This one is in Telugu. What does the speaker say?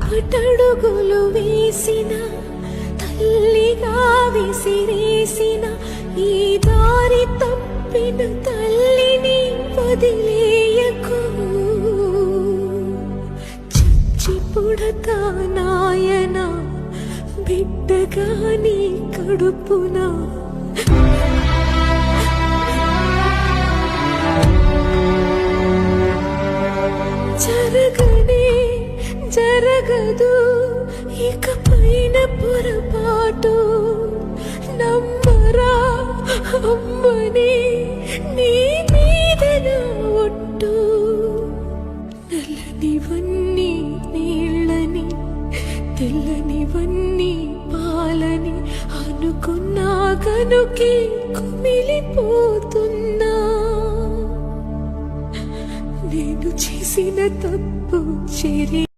ఒకటడుగులు వేసిన తల్లిగా విసిరేసిన ఈ దారి తప్పిన తల్లిని వదిలేయకు. చచ్చి పుడతా నాయన బిడ్డగా నీ కడుపున. జరగదు ఇకపైన పొరపాటు. నమ్మరా అమ్మని నీ మీద నా ఒట్టు. నల్లనివన్నీ నీళ్ళని తెల్లనివన్నీ పాలని అనుకున్నా కనుకే కుమిలిపోతున్నా. నేను చేసిన తప్పు చెరి